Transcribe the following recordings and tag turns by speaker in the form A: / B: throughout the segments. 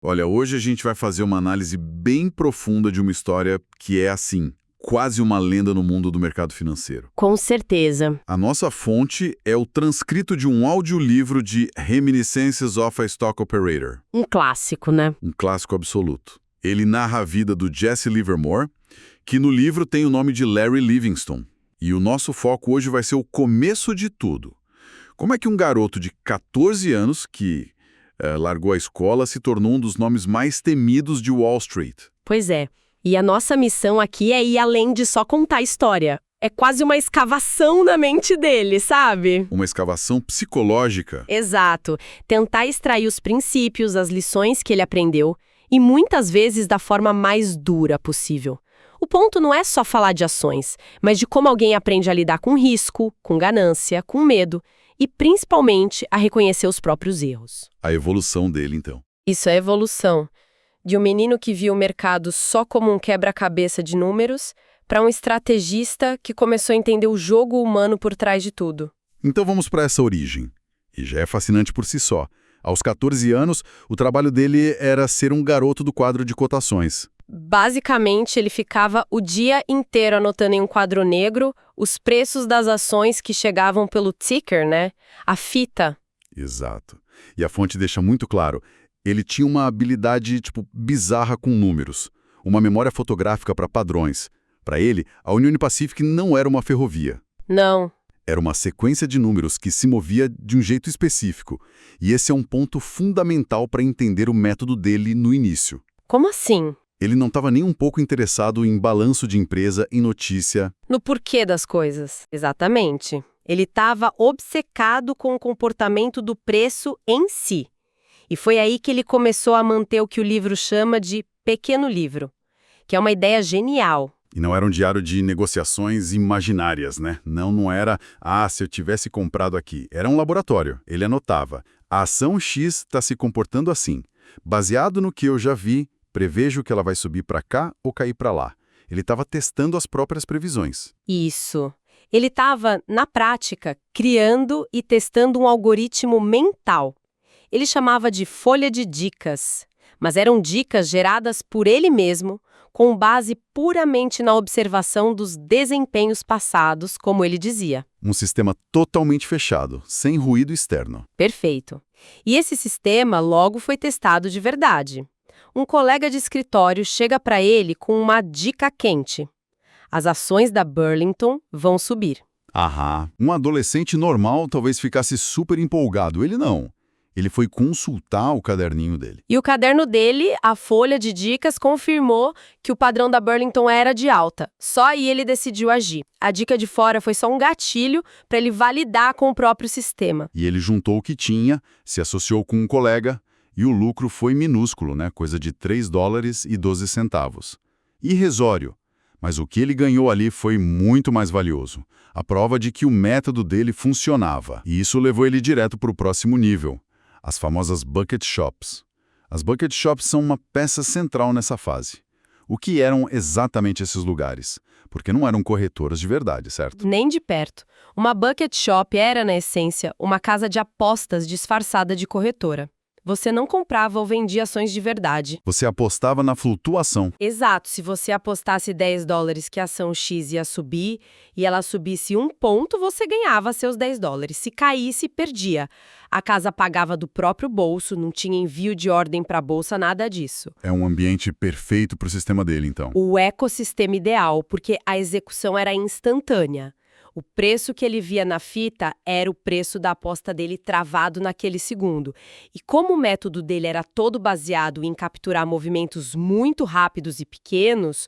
A: Olha, hoje a gente vai fazer uma análise bem profunda de uma história que é, assim, quase uma lenda no mundo do mercado financeiro.
B: Com certeza.
A: A nossa fonte é o transcrito de um audiolivro de Reminiscences of a Stock Operator,
B: Um clássico, né?
A: um clássico absoluto. Ele narra a vida do Jesse Livermore, que no livro tem o nome de Larry Livingston. E o nosso foco hoje vai ser o começo de tudo. Como é que um garoto de 14 anos, que largou a escola, se tornou um dos nomes mais temidos de Wall Street?
B: Pois é. E a nossa missão aqui é ir além de só contar a história. É quase uma escavação na mente dele, sabe?
A: Uma escavação psicológica.
B: Exato. Tentar extrair os princípios, as lições que ele aprendeu, e muitas vezes da forma mais dura possível. O ponto não é só falar de ações, mas de como alguém aprende a lidar com risco, com ganância, com medo e, principalmente, a reconhecer os próprios erros.
A: A evolução dele, então.
B: Isso é evolução. De um menino que viu o mercado só como um quebra-cabeça de números, para um estrategista que começou a entender o jogo humano por trás de tudo.
A: Então vamos para essa origem. E já é fascinante por si só. Aos 14 anos, o trabalho dele era ser um garoto do quadro de cotações.
B: Basicamente, ele ficava o dia inteiro anotando em um quadro negro os preços das ações que chegavam pelo ticker, né? A fita.
A: Exato. E a fonte deixa muito claro, ele tinha uma habilidade, bizarra com números. Uma memória fotográfica para padrões. Para ele, a Union Pacific não era uma ferrovia.
B: Não.
A: Era uma sequência de números que se movia de um jeito específico. E esse é um ponto fundamental para entender o método dele no início.
B: Como assim?
A: Ele não estava nem um pouco interessado em balanço de empresa, em notícia.
B: No porquê das coisas. Exatamente. Ele estava obcecado com o comportamento do preço em si. E foi aí que ele começou a manter o que o livro chama de pequeno livro, que é uma ideia genial.
A: E não era um diário de negociações imaginárias, né? Não era, se eu tivesse comprado aqui. Era um laboratório. Ele anotava, a ação X está se comportando assim. Baseado no que eu já vi, prevejo que ela vai subir para cá ou cair para lá. Ele estava testando as próprias previsões.
B: Isso. Ele estava, na prática, criando e testando um algoritmo mental. Ele chamava de folha de dicas, mas eram dicas geradas por ele mesmo, com base puramente na observação dos desempenhos passados, como ele dizia.
A: Um sistema totalmente fechado, sem ruído externo.
B: Perfeito. E esse sistema logo foi testado de verdade. Um colega de escritório chega para ele com uma dica quente. As ações da Burlington vão subir.
A: Um adolescente normal talvez ficasse super empolgado. Ele não. Ele foi consultar o caderninho dele.
B: E o caderno dele, a folha de dicas, confirmou que o padrão da Burlington era de alta. Só aí ele decidiu agir. A dica de fora foi só um gatilho para ele validar com o próprio sistema.
A: E ele juntou o que tinha, se associou com um colega, e o lucro foi minúsculo, né? Coisa de $3,12. Irrisório. Mas o que ele ganhou ali foi muito mais valioso. A prova de que o método dele funcionava. E isso levou ele direto para o próximo nível. As famosas bucket shops. As bucket shops são uma peça central nessa fase. O que eram exatamente esses lugares? Porque não eram corretoras de verdade, certo?
B: Nem de perto. Uma bucket shop era, na essência, uma casa de apostas disfarçada de corretora. Você não comprava ou vendia ações de verdade.
A: Você apostava na flutuação.
B: Exato. Se você apostasse $10 que a ação X ia subir e ela subisse 1 ponto, você ganhava seus $10. Se caísse, perdia. A casa pagava do próprio bolso, não tinha envio de ordem para a bolsa, nada disso.
A: É um ambiente perfeito para o sistema dele, então.
B: O ecossistema ideal, porque a execução era instantânea. O preço que ele via na fita era o preço da aposta dele travado naquele segundo. E como o método dele era todo baseado em capturar movimentos muito rápidos e pequenos,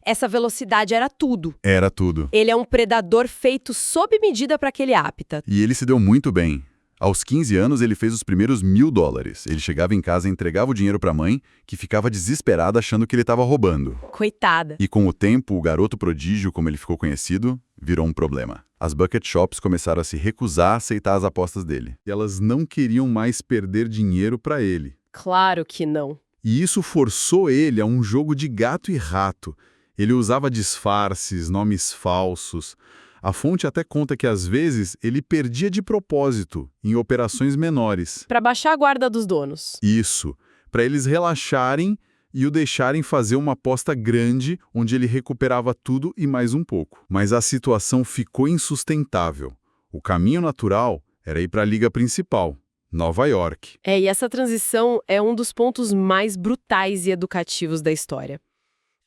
B: essa velocidade era tudo.
A: Era tudo.
B: Ele é um predador feito sob medida para aquele hábitat.
A: E ele se deu muito bem. Aos 15 anos, ele fez os primeiros $1.000. Ele chegava em casa e entregava o dinheiro para a mãe, que ficava desesperada achando que ele estava roubando.
B: Coitada.
A: E com o tempo, o garoto prodígio, como ele ficou conhecido, virou um problema. As bucket shops começaram a se recusar a aceitar as apostas dele. E elas não queriam mais perder dinheiro para ele.
B: Claro que não.
A: E isso forçou ele a um jogo de gato e rato. Ele usava disfarces, nomes falsos. A fonte até conta que, às vezes, ele perdia de propósito em operações menores.
B: Para baixar a guarda dos donos.
A: Isso, para eles relaxarem e o deixarem fazer uma aposta grande, onde ele recuperava tudo e mais um pouco. Mas a situação ficou insustentável. O caminho natural era ir para a liga principal, Nova York.
B: E essa transição é um dos pontos mais brutais e educativos da história.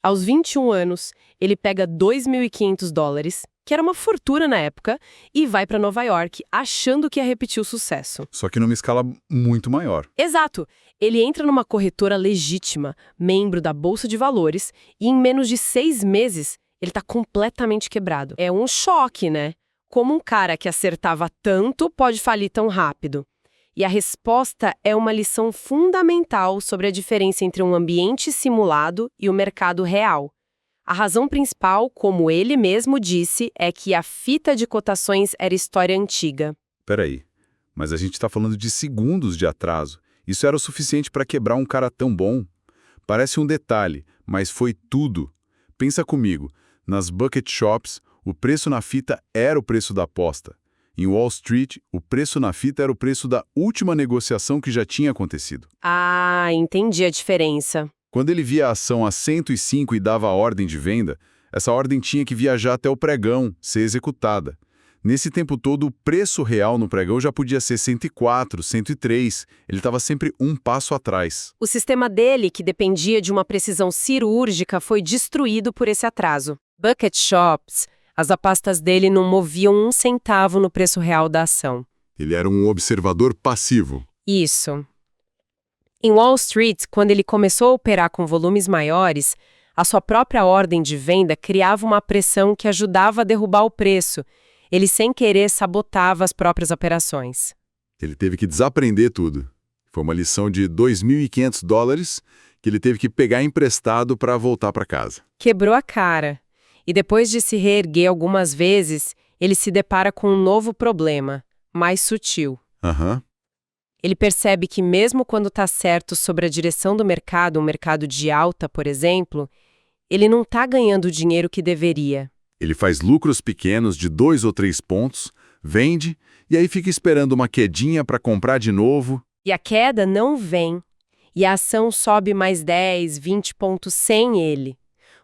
B: Aos 21 anos, ele pega $2.500, que era uma fortuna na época, e vai para Nova York, achando que ia repetir o sucesso.
A: Só que numa escala muito maior.
B: Exato! Ele entra numa corretora legítima, membro da Bolsa de Valores, e em menos de 6 meses, ele está completamente quebrado. É um choque, né? Como um cara que acertava tanto pode falir tão rápido? E a resposta é uma lição fundamental sobre a diferença entre um ambiente simulado e o mercado real. A razão principal, como ele mesmo disse, é que a fita de cotações era história antiga.
A: Peraí, mas a gente está falando de segundos de atraso. Isso era o suficiente para quebrar um cara tão bom? Parece um detalhe, mas foi tudo. Pensa comigo, nas bucket shops, o preço na fita era o preço da aposta. Em Wall Street, o preço na fita era o preço da última negociação que já tinha acontecido.
B: Ah, entendi a diferença.
A: Quando ele via a ação a 105 e dava a ordem de venda, essa ordem tinha que viajar até o pregão, ser executada. Nesse tempo todo, o preço real no pregão já podia ser 104, 103. Ele estava sempre um passo atrás.
B: O sistema dele, que dependia de uma precisão cirúrgica, foi destruído por esse atraso. Bucket shops, as apostas dele não moviam um centavo no preço real da ação.
A: Ele era um observador passivo.
B: Isso. Em Wall Street, quando ele começou a operar com volumes maiores, a sua própria ordem de venda criava uma pressão que ajudava a derrubar o preço. Ele, sem querer, sabotava as próprias operações.
A: Ele teve que desaprender tudo. Foi uma lição de $2.500 que ele teve que pegar emprestado para voltar para casa.
B: Quebrou a cara. E depois de se reerguer algumas vezes, ele se depara com um novo problema, mais sutil. Ele percebe que mesmo quando está certo sobre a direção do mercado, um mercado de alta, por exemplo, ele não está ganhando o dinheiro que deveria.
A: Ele faz lucros pequenos de 2 ou 3 pontos, vende e aí fica esperando uma quedinha para comprar de novo.
B: E a queda não vem. E a ação sobe mais 10, 20 pontos sem ele.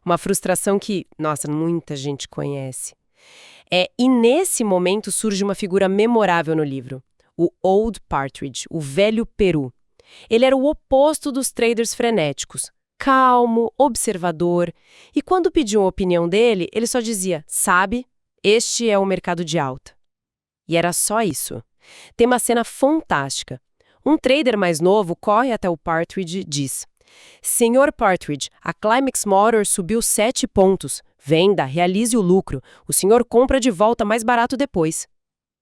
B: Uma frustração que, nossa, muita gente conhece. E nesse momento surge uma figura memorável no livro. O Old Partridge, o velho peru. Ele era o oposto dos traders frenéticos. Calmo, observador. E quando pediam a opinião dele, ele só dizia, sabe, este é o mercado de alta. E era só isso. Tem uma cena fantástica. Um trader mais novo corre até o Partridge e diz, Senhor Partridge, a Climax Motor subiu 7 pontos. Venda, realize o lucro. O senhor compra de volta mais barato depois.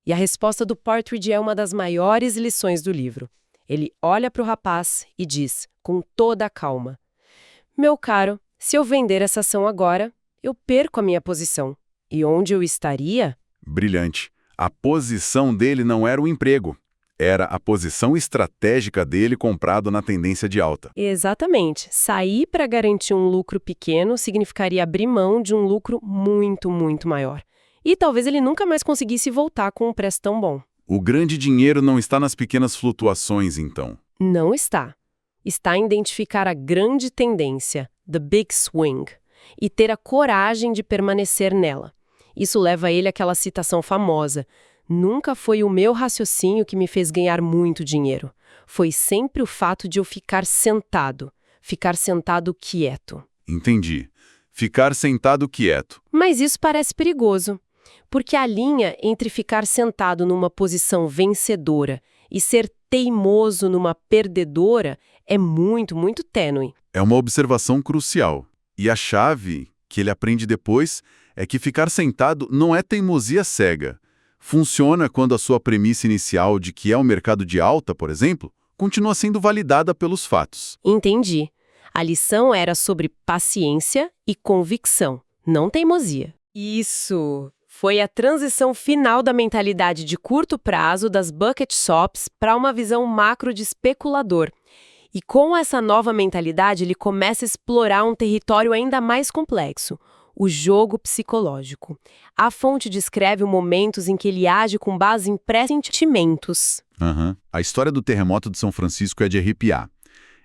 B: E a resposta do Partridge é uma das maiores lições do livro. Ele olha para o rapaz e diz, com toda a calma, meu caro, se eu vender essa ação agora, eu perco a minha posição. E onde eu estaria?
A: Brilhante. A posição dele não era o emprego. Era a posição estratégica dele comprado na tendência de alta.
B: Exatamente. Sair para garantir um lucro pequeno significaria abrir mão de um lucro muito, muito maior. E talvez ele nunca mais conseguisse voltar com um preço tão bom.
A: O grande dinheiro não está nas pequenas flutuações, então.
B: Não está. Está em identificar a grande tendência, the big swing, e ter a coragem de permanecer nela. Isso leva ele àquela citação famosa, nunca foi o meu raciocínio que me fez ganhar muito dinheiro. Foi sempre o fato de eu ficar sentado quieto.
A: Entendi. Ficar sentado quieto.
B: Mas isso parece perigoso, porque a linha entre ficar sentado numa posição vencedora e ser teimoso numa perdedora é muito, muito tênue.
A: É uma observação crucial. E a chave que ele aprende depois é que ficar sentado não é teimosia cega. Funciona quando a sua premissa inicial de que é um mercado de alta, por exemplo, continua sendo validada pelos fatos.
B: Entendi. A lição era sobre paciência e convicção, não teimosia. Isso! Foi a transição final da mentalidade de curto prazo das bucket shops para uma visão macro de especulador. E com essa nova mentalidade, ele começa a explorar um território ainda mais complexo, o jogo psicológico. A fonte descreve momentos em que ele age com base em pressentimentos.
A: A história do terremoto de São Francisco é de arrepiar.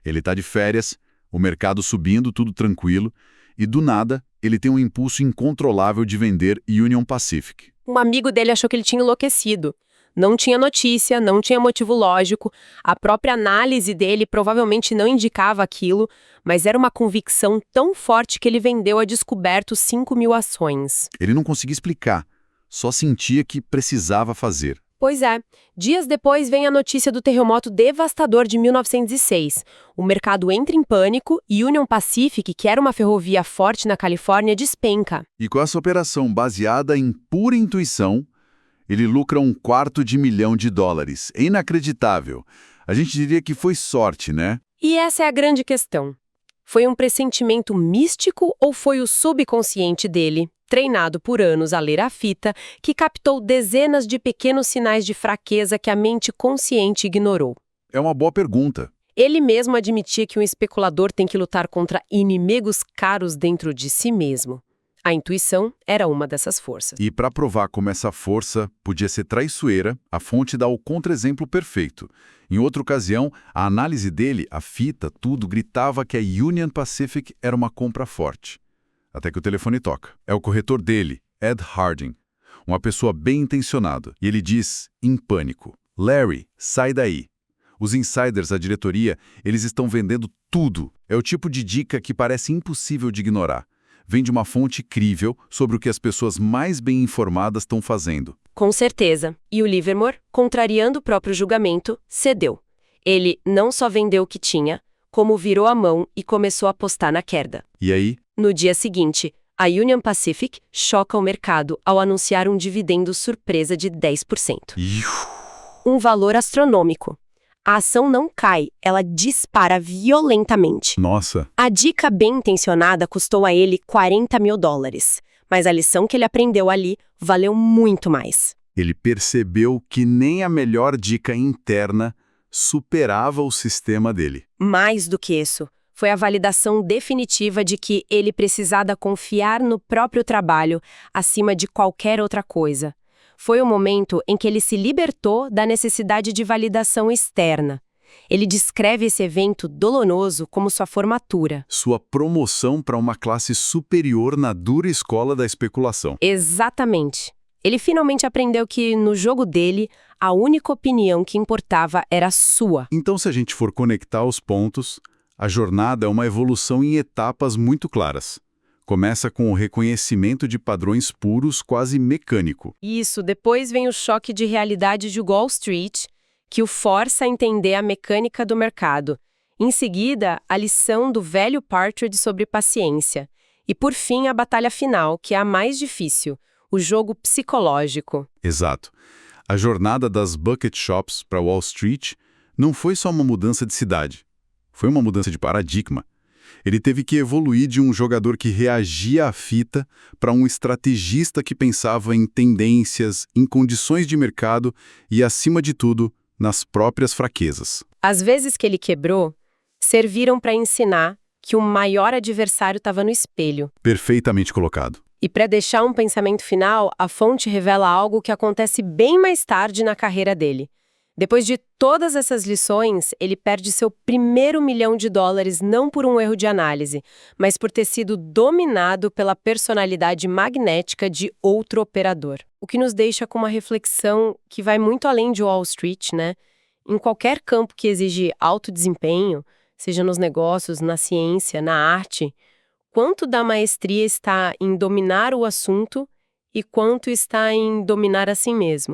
A: Ele está de férias, o mercado subindo, tudo tranquilo, e do nada ele tem um impulso incontrolável de vender Union Pacific.
B: Um amigo dele achou que ele tinha enlouquecido. Não tinha notícia, não tinha motivo lógico, a própria análise dele provavelmente não indicava aquilo, mas era uma convicção tão forte que ele vendeu a descoberto 5.000 ações.
A: Ele não conseguia explicar, só sentia que precisava fazer.
B: Pois é, dias depois vem a notícia do terremoto devastador de 1906. O mercado entra em pânico e Union Pacific, que era uma ferrovia forte na Califórnia, despenca.
A: E com essa operação baseada em pura intuição, ele lucra $250 milhão. É inacreditável. A gente diria que foi sorte, né?
B: E essa é a grande questão. Foi um pressentimento místico ou foi o subconsciente dele, treinado por anos a ler a fita, que captou dezenas de pequenos sinais de fraqueza que a mente consciente ignorou?
A: É uma boa pergunta.
B: Ele mesmo admitia que um especulador tem que lutar contra inimigos caros dentro de si mesmo. A intuição era uma dessas forças.
A: E para provar como essa força podia ser traiçoeira, a fonte dá o contra-exemplo perfeito. Em outra ocasião, a análise dele, a fita, tudo, gritava que a Union Pacific era uma compra forte. Até que o telefone toca. É o corretor dele, Ed Harding, uma pessoa bem intencionada. E ele diz, em pânico, Larry, sai daí. Os insiders, a diretoria, eles estão vendendo tudo. É o tipo de dica que parece impossível de ignorar. Vem de uma fonte crível sobre o que as pessoas mais bem informadas estão fazendo.
B: Com certeza. E o Livermore, contrariando o próprio julgamento, cedeu. Ele não só vendeu o que tinha, como virou a mão e começou a apostar na queda.
A: E aí?
B: No dia seguinte, a Union Pacific choca o mercado ao anunciar um dividendo surpresa de 10%. Um valor astronômico. A ação não cai, ela dispara violentamente.
A: Nossa!
B: A dica bem intencionada custou a ele $40 mil, mas a lição que ele aprendeu ali valeu muito mais.
A: Ele percebeu que nem a melhor dica interna superava o sistema dele.
B: Mais do que isso, foi a validação definitiva de que ele precisava confiar no próprio trabalho acima de qualquer outra coisa. Foi o momento em que ele se libertou da necessidade de validação externa. Ele descreve esse evento doloroso como sua formatura.
A: Sua promoção para uma classe superior na dura escola da especulação.
B: Exatamente. Ele finalmente aprendeu que, no jogo dele, a única opinião que importava era a sua.
A: Então, se a gente for conectar os pontos, a jornada é uma evolução em etapas muito claras. Começa com o reconhecimento de padrões puros, quase mecânico.
B: Isso, depois vem o choque de realidade de Wall Street, que o força a entender a mecânica do mercado. Em seguida, a lição do velho Partridge sobre paciência. E, por fim, a batalha final, que é a mais difícil, o jogo psicológico.
A: Exato. A jornada das bucket shops para Wall Street não foi só uma mudança de cidade. Foi uma mudança de paradigma. Ele teve que evoluir de um jogador que reagia à fita para um estrategista que pensava em tendências, em condições de mercado e, acima de tudo, nas próprias fraquezas.
B: As vezes que ele quebrou, serviram para ensinar que o maior adversário estava no espelho.
A: Perfeitamente colocado.
B: E para deixar um pensamento final, a fonte revela algo que acontece bem mais tarde na carreira dele. Depois de todas essas lições, ele perde seu primeiro $1 milhão não por um erro de análise, mas por ter sido dominado pela personalidade magnética de outro operador. O que nos deixa com uma reflexão que vai muito além de Wall Street, né? Em qualquer campo que exige alto desempenho, seja nos negócios, na ciência, na arte, quanto da maestria está em dominar o assunto e quanto está em dominar a si mesmo.